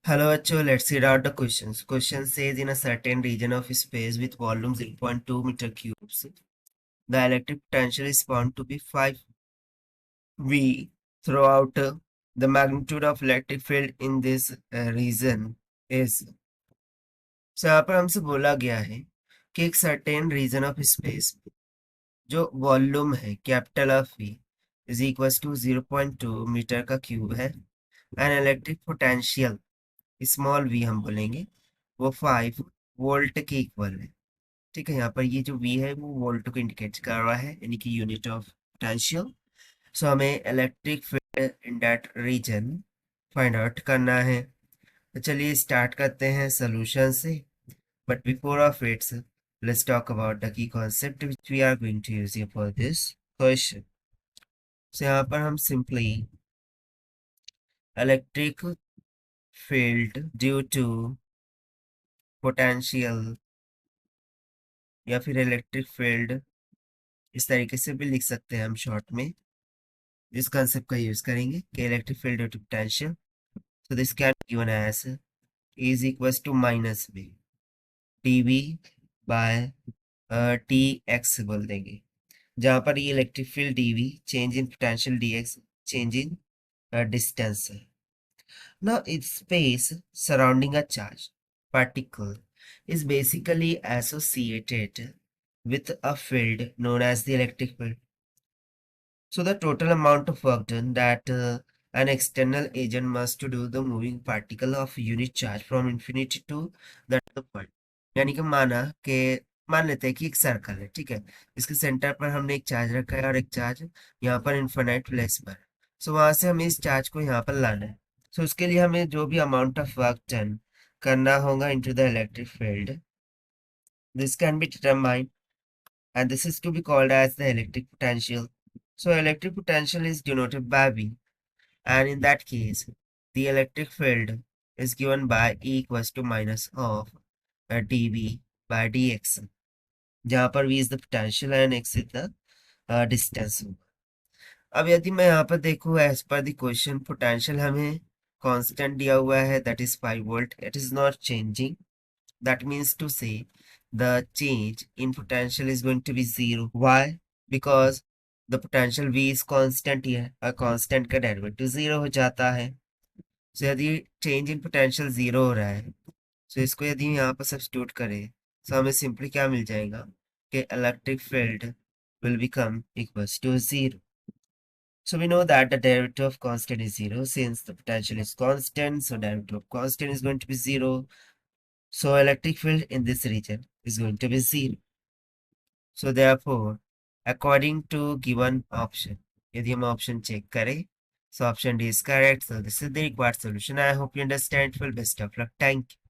Hello, Acho. Let's read out the questions. Question says in a certain region of space with volume 0.2 meter cubes, the electric potential is found to be 5V throughout the magnitude of electric field in this region is. So यहाँ पर हमसे बोला गया है कि एक certain region of space जो volume है capital of V is equal to 0.2 metre का क्यूब है and electric potential small v हम बोलेंगे वो 5 वोल्ट के इक्वल है। ठीक है, यहाँ पर ये जो v है वो वोल्ट को इंडिकेट कर रहा है, यानी कि यूनिट ऑफ पोटेंशियल। सो हमें electric field in that region find out करना है। तो चलिए स्टार्ट करते हैं सोल्यूशन से, but before of its let's talk about the key concept which we are going to use for this question. So यहाँ पर हम simply electric field due to potential या फिर इलेक्ट्रिक फील्ड इस तरीके से भी लिख सकते हैं हम शॉर्ट में। इस कंसेप्ट का यूज करेंगे कि electric field due to potential, so this can be given as E is equals to minus v dv by tx बोल देंगे, जहां पर ये electric field dv change in potential dx change in distance है। Now its space surrounding a charge particle is basically associated with a field known as the electric field. So the total amount of work done that an external agent must to do the moving particle of unit charge from infinity to that point. यानी कि मान लेते हैं कि एक circle है, ठीक है, इसके सेंटर पर हमने एक चार्ज रखा है और एक चार्ज यहाँ पर इन्फिनाइट प्लेस पर। सो वहां से हमें इस चार्ज को यहाँ पर लाना है। सो उसके लिए हमें जो भी अमाउंट ऑफ वर्क डन करना होगा into the electric field, this can be determined and this is to be called as the electric potential. So electric potential is denoted by V, and in that case the electric field is given by E equals to minus of dV by dx, जहाँ पर V is the potential and x is the distance। अब यदि मैं यहाँ पर देखूँ as per the question potential हमें constant दिया हुआ है, that is 5 volt, it is not changing. That means to say the change in potential is going to be zero. Why? Because the potential V is constant here, a constant का derivative zero हो जाता है। so यदि change in potential zero हो रहा है, so इसको यदि यहाँ पर सब्स्टिट्यूट करें so हमें सिंपली क्या मिल जाएगा कि electric field will become equals to zero. So we know that the derivative of constant is zero since the potential is constant, so derivative of constant is going to be zero. So electric field in this region is going to be zero. So therefore, according to given option, यदि हम option check करें, so option D is correct. So this is the required solution. I hope you understand. Well, best of luck. Thank you.